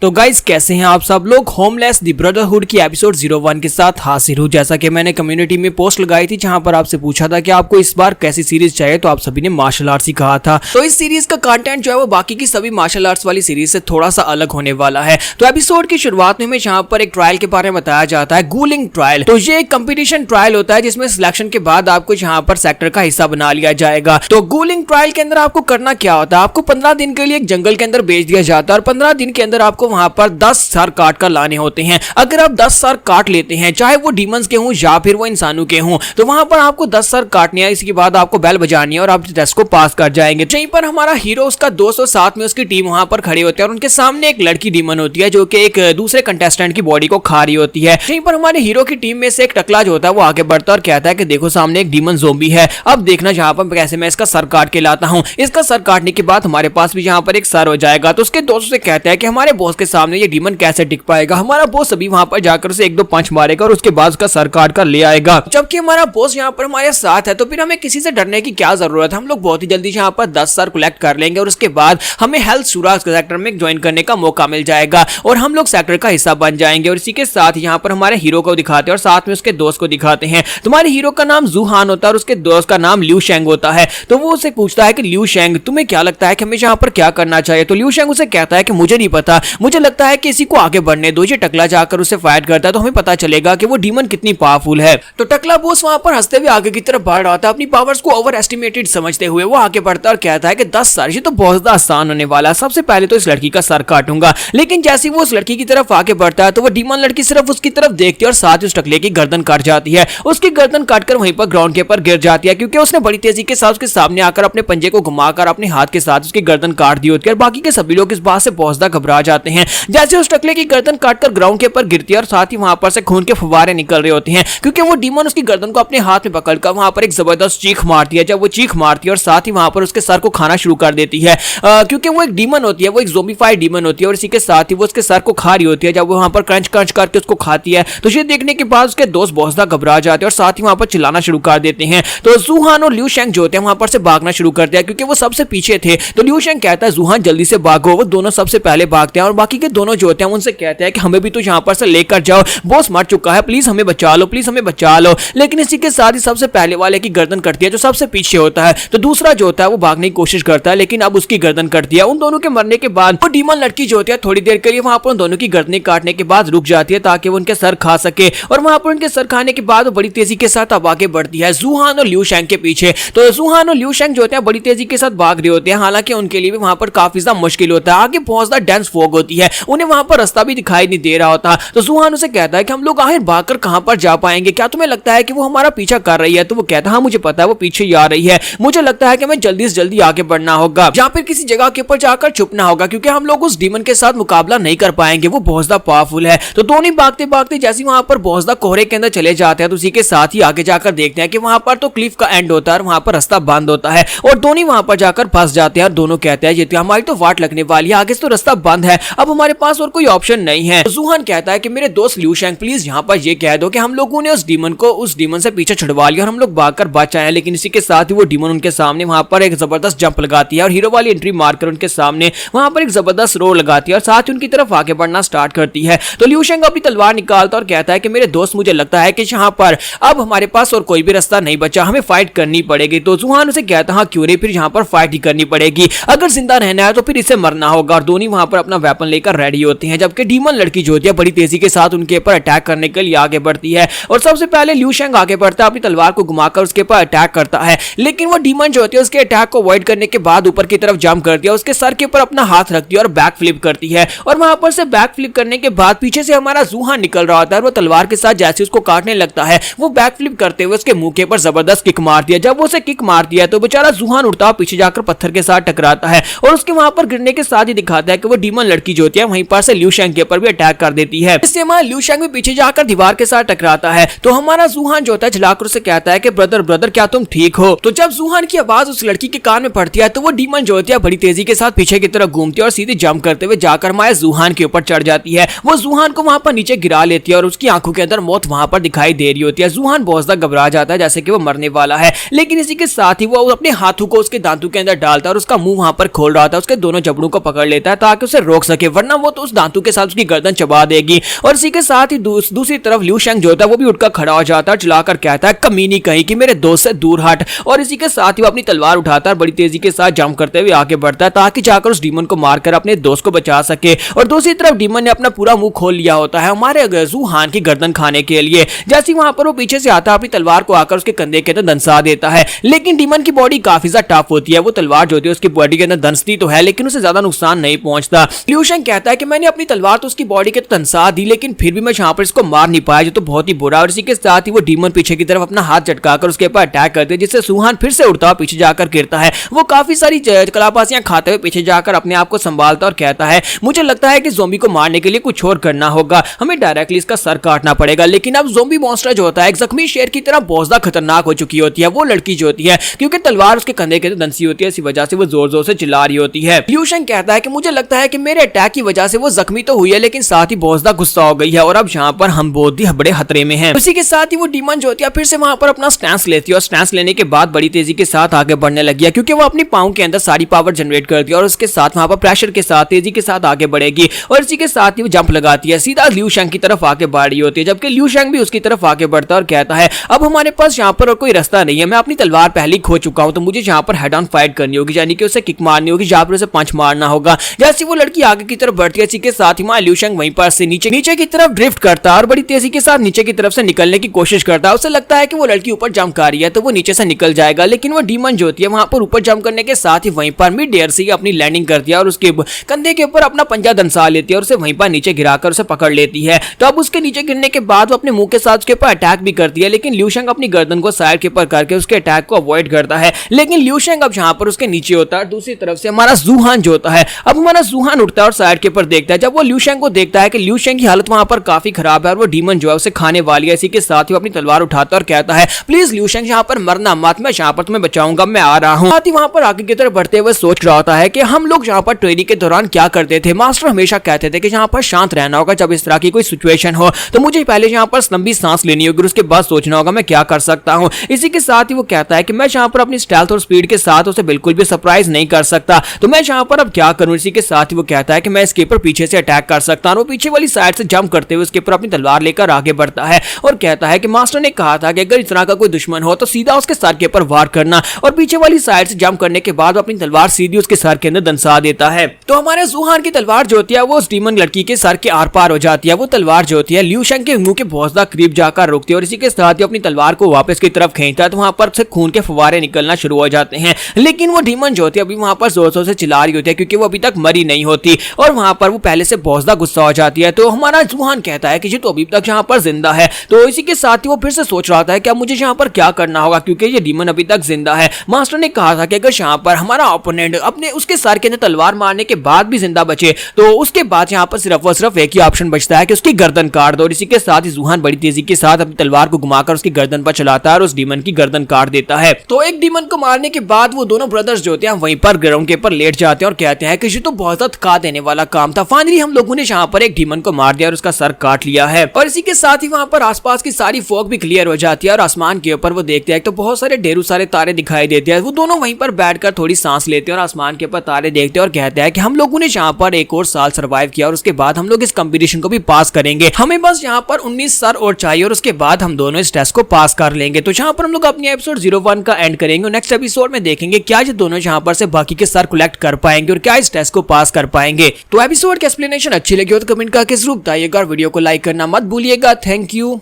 तो गाइज कैसे हैं आप सब लोग। होमलेस द ब्रदरहुड की एपिसोड 01 के साथ हाजिर हूं। जैसा कि मैंने कम्युनिटी में पोस्ट लगाई थी जहां पर आपसे पूछा था कि आपको इस बार कैसी सीरीज चाहिए, तो आप सभी ने मार्शल आर्ट्स ही कहा था। तो इस सीरीज का कंटेंट जो है वो बाकी की सभी मार्शल आर्ट्स वाली सीरीज से थोड़ा सा अलग होने वाला है। तो एपिसोड की शुरुआत में हमें जहां पर एक ट्रायल के बारे में बताया जाता है, गूलिंग ट्रायल। तो ये एक कंपटीशन ट्रायल होता है जिसमें सिलेक्शन के बाद आपको यहाँ पर सेक्टर का हिस्सा बना लिया जाएगा। तो गूलिंग ट्रायल के अंदर आपको करना क्या होता है, आपको 15 दिन के लिए एक जंगल के अंदर भेज दिया जाता है और 15 दिन के अंदर आपको वहां पर 10 सर काट कर लाने होते हैं। अगर आप 10 सर काट लेते हैं, चाहे वो डीमंस के हों या फिर वो इंसानों के हों, तो वहां पर आपको 10 सर काटने हैं। इसके बाद आपको बेल बजानी है और आप टेस्ट को पास कर जाएंगे। यहीं पर हमारा हीरो, उसका दोस्त और साथ में उसकी टीम वहां पर खड़े होते हैं और उनके सामने एक लड़की डीमन होती है जो कि एक दूसरे कंटेस्टेंट की बॉडी को खा रही होती है। यहीं पर हमारे हीरो की टीम में से एक टकला जो होता है वो आगे बढ़ता है और कहता है कि देखो सामने एक डीमन ज़ोंबी है, अब देखना जहां पर कैसे मैं इसका सर काट के लाता हूं। इसका सर काटने के बाद हमारे पास भी यहाँ पर एक सर हो जाएगा। तो उसके दोस्त से कहता है कि हमारे बॉस के सामने ये डीमन कैसे टिक पाएगा। हमारा बॉस अभी वहां पर जाकर उसे 1-2 पंच मारेगा और उसके बाद उसका सर काट कर ले आएगा। जबकि हमारा बॉस यहाँ पर हमारे साथ है, तो फिर हमें किसी से डरने की क्या जरूरत है। हम लोग बहुत ही जल्दी यहाँ पर 10 सर कलेक्ट कर लेंगे और उसके बाद हमें हेल्थ शुरा सेक्टर में ज्वाइन करने का मौका मिल जाएगा और हम लोग सेक्टर का हिस्सा बन जाएंगे। और इसी के साथ यहाँ पर हमारे हीरो को दिखाते हैं और साथ में उसके दोस्त को दिखाते हैं। तुम्हारे हीरो का नाम जूहान होता है और उसके दोस्त का नाम लिू शेंग होता है। तो वो उसे पूछता है कि लिू शेंग तुम्हें क्या लगता है कि हमें यहाँ पर क्या करना चाहिए। तो लिू शेंग उसे कहता है कि मुझे नहीं पता, मुझे लगता है कि इसी को आगे बढ़ने दो। ये टकला जाकर उसे फाइट करता है तो हमें पता चलेगा कि वो डीमन कितनी पावरफुल है। तो टकला बॉस वहां पर हंसते हुए आगे की तरफ बढ़ रहा था, अपनी पावर्स को ओवर एस्टिमेटेड समझते हुए वो आगे बढ़ता और कहता है कि 10 सर ये तो बहुत ज्यादा आसान होने वाला है। सबसे पहले तो इस लड़की का सर काटूंगा। लेकिन जैसे वो उस लड़की की तरफ आगे बढ़ता है तो वो डीमन लड़की सिर्फ उसकी तरफ देखती है और साथ ही उस टकले की गर्दन काट जाती है। उसकी गर्दन काटकर वहीं पर ग्राउंड के ऊपर गिर जाती है क्योंकि उसने बड़ी तेजी के साथ उसके सामने आकर अपने पंजे को घुमाकर अपने हाथ के साथ उसकी गर्दन काट दी होती है। और बाकी के सभी लोग इस बात से बहुत ज्यादा घबरा जाते हैं। जैसे उस टकले की गर्दन काटकर ग्राउंड के ऊपर गिरती है और साथ ही वहां पर से खून के फव्वारे निकल रहे होते हैं क्योंकि वो डीमन उसकी गर्दन को अपने हाथ में पकड़कर वहां पर एक जबरदस्त चीख मारती है। जब वो चीख मारती है और साथ ही वहां पर उसके सर को खाना शुरू कर देती है क्योंकि वो एक डीमन होती है, वो एक ज़ोंबीफाइड डीमन होती है और इसी के साथ ही वो उसके सर को खा रही होती है। जब वो वहां पर क्रंच क्रंच करके उसको खाती है तो ये देखने के बाद उसके दोस्त बहुत ज्यादा घबरा जाते हैं और साथ ही वहां पर चिल्लाना शुरू कर देते हैं। तो जूहान और लिू शेंग जो होते हैं वहां पर से भागना शुरू करते हैं क्योंकि वो सबसे पीछे थे। तो लिू शेंग कहता है जूहान जल्दी से भागो। वो दोनों सबसे पहले भागते हैं और बाकी के दोनों जो होते हैं उनसे कहते हैं कि हमें भी तो यहाँ पर से लेकर जाओ, बॉस मर चुका है, प्लीज हमें बचा लो, प्लीज हमें बचा लो। लेकिन इसी के साथ ही सबसे पहले वाले की गर्दन कटती है जो सबसे पीछे होता है। तो दूसरा जो होता है वो भागने की कोशिश करता है लेकिन अब उसकी गर्दन कटती है। उन दोनों के मरने के बाद वो डीमन लड़की जो होती है थोड़ी देर के लिए वहां पर उन दोनों की गर्दनें काटने के बाद रुक जाती है ताकि वो उनके सर खा सके। और वहां पर उनके सर खाने के बाद वो बड़ी तेजी के साथ अब आगे बढ़ती है जूहान और लिू शेंग के पीछे। तो जूहान और लिू शेंग जो होते हैं बड़ी तेजी के साथ भाग रहे होते हैं, हालांकि उनके लिए भी वहां पर काफी ज्यादा मुश्किल होता है। आगे बहुत ज्यादा डेंस फॉग होती है, उन्हें वहां पर रास्ता भी दिखाई नहीं दे रहा होता। तो जूहान उसे कहता है कि हम लोग आखिर भागकर कहां पर जा पाएंगे, क्या तुम्हें लगता है कि वो हमारा पीछा कर रही है। तो वो कहता है हाँ मुझे पता है वो पीछे ही आ रही है, मुझे लगता है कि हमें जल्दी से जल्दी आगे बढ़ना होगा या फिर किसी जगह के ऊपर जाकर छुपना होगा क्योंकि हम लोग उस डीमन के साथ मुकाबला नहीं कर पाएंगे, वो बहुत ज्यादा पावरफुल है। तो दोनों भागते भागते जैसे वहां पर बहुत ज्यादा कोहरे के अंदर चले जाते हैं तो उसी के साथ ही आगे जाकर देखते हैं कि वहां पर तो क्लिफ का एंड होता है और वहां पर रास्ता बंद होता है और दोनों वहां पर जाकर फंस जाते हैं और दोनों कहते हैं ये हमारी तो वाट लगने वाली है, आगे से तो रास्ता बंद है, अब हमारे पास और कोई ऑप्शन नहीं है। जूहान कहता है कि मेरे दोस्त लिू शेंग प्लीज यहाँ पर ये कह दो कि हम लोगों ने उस डीमन से पीछे छुड़वा लिया और हम लोग भागकर बच आए। लेकिन इसी के साथ ही वो डीमन उनके सामने वहां पर एक जबरदस्त जंप लगाती है और हीरो वाली एंट्री मारकर उनके सामने वहां पर एक जबरदस्त रोल लगाती है और साथ ही उनकी तरफ आगे बढ़ना स्टार्ट करती है। तो लिू शेंग अपनी तलवार निकालता और कहता है कि मेरे दोस्त मुझे लगता है कि यहाँ पर अब हमारे पास और कोई भी रास्ता नहीं बचा, हमें फाइट करनी पड़ेगी। तो जूहान उसे कहता है हाँ क्यों नहीं, फिर यहाँ पर फाइट ही करनी पड़ेगी, अगर जिंदा रहना है तो फिर इसे मरना होगा। और दोनों वहां पर अपना वेपन लेकर रेडी होते हैं जबकि डीमन लड़की जो होती है बड़ी तेजी के साथ उनके ऊपर अटैक करने के लिए आगे बढ़ती है। और सबसे पहले लिू शेंग आगे बढ़ता है, अपनी तलवार को घुमाकर उसके ऊपर अटैक करता है लेकिन वो डीमन जो होती है उसके अटैक को अवॉइड करने के बाद ऊपर की तरफ जंप करती है, उसके सर के ऊपर अपना हाथ रखती है और बैक फ्लिप करती है। और वहां पर से बैक फ्लिप करने के बाद पीछे से हमारा जूहान निकल रहा होता है, वो तलवार के साथ जैसे उसको काटने लगता है वो बैक फ्लिप करते हुए उसके मुंह के ऊपर जबरदस्त किक मारती है। जब वो उसे किक मारती है तो बेचारा जूहान उड़ता पीछे जाकर पत्थर के साथ टकराता है और उसके वहां पर गिरने के साथ ही दिखाता है कि वो डीमन लड़की जो होती है वहीं पर से लिू शेंग के ऊपर भी अटैक कर देती है। इससे हमारा लिू शेंग भी पीछे जाकर दीवार के साथ टकराता है। तो हमारा जूहान जो होता है झलाकर उसे कहता है कि ब्रदर ब्रदर क्या तुम ठीक हो। तो जब जूहान की आवाज उस लड़की के कान में पड़ती है तो वो डीमन जो होती है बड़ी तेजी के साथ पीछे की तरफ घूमती है और सीधे जंप करते हुए जाकर हमारे जूहान के ऊपर चढ़ जाती है। वो जूहान को वहां पर नीचे गिरा लेती है और उसकी आंखों के अंदर मौत वहां पर दिखाई दे रही होती है। जूहान बहुत ज्यादा घबरा जाता है जैसे कि वो मरने वाला है, लेकिन इसी के साथ ही वो अपने हाथों को उसके दांतों के अंदर डालता है और उसका मुंह वहां पर खोल रहा था, उसके दोनों जबड़ों को पकड़ लेता है ताकि उसे रोक सके सके, वरना वो तो उस दांतों के साथ उसकी गर्दन चबा देगी। और इसी के साथ ही दूसरी तरफ लिू शेंग जो होता है वो भी उठकर खड़ा हो जाता है, चिल्लाकर कहता है कमीनी कहीं कि मेरे दोस्त से दूर हट। और इसी के साथ ही वो अपनी तलवार उठाता है, बड़ी तेजी के साथ जंप करते हुए आगे बढ़ता है ताकि जाकर उस डीमन को मारकर अपने दोस्त को बचा सके। और दूसरी तरफ डीमन ने अपना पूरा मुंह खोल लिया होता है हमारे जू हान की गर्दन खाने के लिए। जैसे वहां पर वो पीछे से आता है, अपनी तलवार को आकर उसके कंधे के अंदर दंसा देता है। लेकिन डीमन की बॉडी काफी ज्यादा टफ होती है, वो तलवार जो होती है उसकी बॉडी के अंदर दंसती तो है लेकिन उसे ज्यादा नुकसान नहीं पहुंचता। लिू शेंग कहता है कि मैंने अपनी तलवार तो उसकी बॉडी के दंसा दी लेकिन फिर भी मैं यहाँ पर इसको मार नहीं पाया, जो तो बहुत ही बुरा। और इसी के साथ ही वो डीमन पीछे की तरफ अपना हाथ झटकाकर उसके ऊपर अटैक करते हैं, जिससे सुहान फिर से उड़ता हुआ पीछे जाकर गिरता है। वो काफी सारी कलाबाजियां खाते हुए पीछे जाकर अपने आप को संभालता और कहता है मुझे लगता है कि ज़ोंबी को मारने के लिए कुछ और करना होगा, हमें डायरेक्टली इसका सर काटना पड़ेगा। लेकिन अब ज़ोंबी मॉन्स्टर जो होता है एक जख्मी शेर की तरह बहुत ज्यादा खतरनाक हो चुकी होती है। वो लड़की जो होती है क्योंकि तलवार उसके कंधे के दंसी होती है, इसी वजह से वो जोर जोर से चिल्ला रही होती है। लिू शेंग कहता है कि मुझे लगता है कि मेरे अटैक की वजह से वो जख्मी तो हुई है लेकिन साथ ही बहुत ज्यादा गुस्सा हो गई है और अब यहाँ पर हम बहुत ही बड़े खतरे में हैं। उसी के साथ ही वो डीमन जो होती है फिर से वहां पर अपना स्टैंस लेती है और स्टैंस लेने के बाद बड़ी तेजी के साथ आगे बढ़ने लगी है क्योंकि वो अपनी पाँव के अंदर सारी पावर जनरेट करती है और उसके साथ वहां पर प्रेशर के साथ तेजी के साथ आगे बढ़ेगी। और इसी के साथ ही वो जंप लगाती है, सीधा लिू शेंग की तरफ आगे बढ़ रही होती है, जबकि लिू शेंग भी उसकी तरफ आगे बढ़ता है और कहता है अब हमारे पास यहाँ पर और कोई रास्ता नहीं है, मैं अपनी तलवार पहले ही खो चुका हूँ, तो मुझे यहाँ पर हेड ऑन फाइट करनी होगी, यानी कि उसे किक मारनी होगी, जहाँ पर उसे पंच मारना होगा। जैसे वो लड़की आगे की तरफ बढ़ती है, इसी के साथ ही वहां लिू शेंग वहीं पर से नीचे की तरफ ड्रिफ्ट करता है और बड़ी तेजी के साथ नीचे की तरफ से निकलने की कोशिश करता है। उसे लगता है कि वो लड़की ऊपर जंप कर रही है तो वो नीचे से निकल जाएगा, लेकिन वो डीमन जो होती है वहां पर ऊपर जंप करने के साथ ही वहीं पर मिड एयर से ही अपनी लैंडिंग करती है और उसके कंधे के ऊपर अपना पंजा दंसा लेती है और उसे वहीं पर नीचे गिराकर उसे पकड़ लेती है। तो अब उसके नीचे गिरने के बाद वो अपने मुंह के साथ उसके ऊपर अटैक भी करती है, लेकिन लिू शेंग अपनी गर्दन को साइड के ऊपर करके उसके अटैक को अवॉइड करता है। लेकिन लिू शेंग अब यहाँ पर उसके नीचे होता है, दूसरी तरफ से हमारा जू हान जो होता है, अब हमारा जू हान उठता है और साइड के ऊपर देखता है। जब वो लिू शेंग को देखता है कि लिू शेंग की हालत वहां पर काफी खराब है और वो डीमन जो है उसे खाने वाली है, इसी के साथ ही वो अपनी तलवार उठाता है और कहता है प्लीज लिू शेंग यहाँ पर मरना मत, मैं यहाँ पर तुम्हें बचाऊंगा, मैं आ रहा हूँ। साथ ही वहां पर आगे की तरफ बढ़ते हुए सोच रहा होता है कि हम लोग यहाँ पर ट्रेनिंग के दौरान क्या करते थे। मास्टर हमेशा कहते थे कि यहाँ पर शांत रहना होगा, जब इस तरह की कोई सिचुएशन हो तो मुझे पहले यहाँ पर लंबी सांस लेनी होगी, उसके बाद सोचना होगा मैं क्या कर सकता हूँ। इसी के साथ ही वो कहता है कि मैं यहाँ पर अपनी स्टाइल और स्पीड के साथ उसे बिल्कुल भी सरप्राइज नहीं कर सकता, तो मैं यहाँ पर अब क्या करूँ। इसी के साथ ही वो कहता है कि मैं इसके ऊपर पीछे से अटैक कर सकता हूँ। वो पीछे वाली साइड से जंप करते हुए उसके ऊपर अपनी तलवार लेकर आगे बढ़ता है और कहता है कि मास्टर ने कहा था कि अगर इस तरह का कोई दुश्मन हो तो सीधा उसके सर के ऊपर वार करना, और पीछे वाली साइड से जंप करने के बाद अपनी तलवार सीधी उसके सर के अंदर दंसा देता है। तो हमारे जू हान की तलवार जो होती है वो उस डीमन लड़की के सर के आर पार हो जाती है। वो तलवार जो होती है लिू शेंग के मुंह के बहुत ज्यादा करीब जाकर रुकती है और इसी के साथ ही अपनी तलवार को वापस की तरफ खींचता है, तो वहां पर से खून के फवारे निकलना शुरू हो जाते हैं। लेकिन वो डीमन जो होती है अभी वहां पर जोर जोर से चिल्ला रही होती है क्योंकि वो अभी तक मरी नहीं होती और वहां पर वो पहले से बहुत ज्यादा गुस्सा हो जाती है। तो हमारा जू हान कहता है कि जी तो अभी तक यहाँ पर जिंदा है। तो इसी के साथ ही वो फिर से सोच रहा था कि अब मुझे यहाँ पर क्या करना होगा क्योंकि ये डीमन अभी तक जिंदा है। मास्टर ने कहा था कि अगर यहाँ पर हमारा ओपोनेंट अपने उसके सर के अंदर तलवार मारने के बाद भी जिंदा बचे तो उसके बाद यहाँ पर सिर्फ और सिर्फ एक ही ऑप्शन बचता है कि उसकी गर्दन काट दो। और इसी के साथ ही जू हान बड़ी तेजी के साथ अपनी तलवार को घुमाकर उसकी गर्दन पर चलाता है और उस डीमन की गर्दन काट देता है। तो एक डीमन को मारने के बाद वो दोनों ब्रदर्स जो होते हैं वहीं पर ग्राउंड के ऊपर लेट जाते हैं और कहते हैं कि ये तो बहुत ज्यादा थका देने वाला काम था, फाइनली हम लोगों ने यहाँ पर एक डीमन को मार दिया और उसका सर काट लिया है। और इसी के साथ ही वहां पर आसपास की सारी फॉग भी क्लियर हो जाती है और आसमान के ऊपर वो देखते हैं तो बहुत सारे ढेरों सारे तारे दिखाई देते हैं। वो दोनों वहीं पर बैठकर थोड़ी सांस लेते हैं और आसमान के ऊपर तारे देखते हैं और कहते हैं कि हम लोगों ने यहाँ पर एक और साल सर्वाइव किया और उसके बाद हम लोग इस कंपटीशन को भी पास करेंगे, हमें बस यहाँ पर 19 सर और चाहिए और उसके बाद हम दोनों इस टेस्ट को पास कर लेंगे। तो यहाँ पर हम लोग अपनी एपिसोड 01 का एंड करेंगे। नेक्स्ट एपिसोड में देखेंगे क्या ये दोनों यहाँ पर से बाकी के सर कलेक्ट कर पाएंगे और क्या इस टेस्ट को पास कर पाएंगे। तो एपिसोड की एक्सप्लेनेशन अच्छी लगी हो तो कमेंट करके जरूर बताइएगा और वीडियो को लाइक करना मत भूलिएगा। Thank you.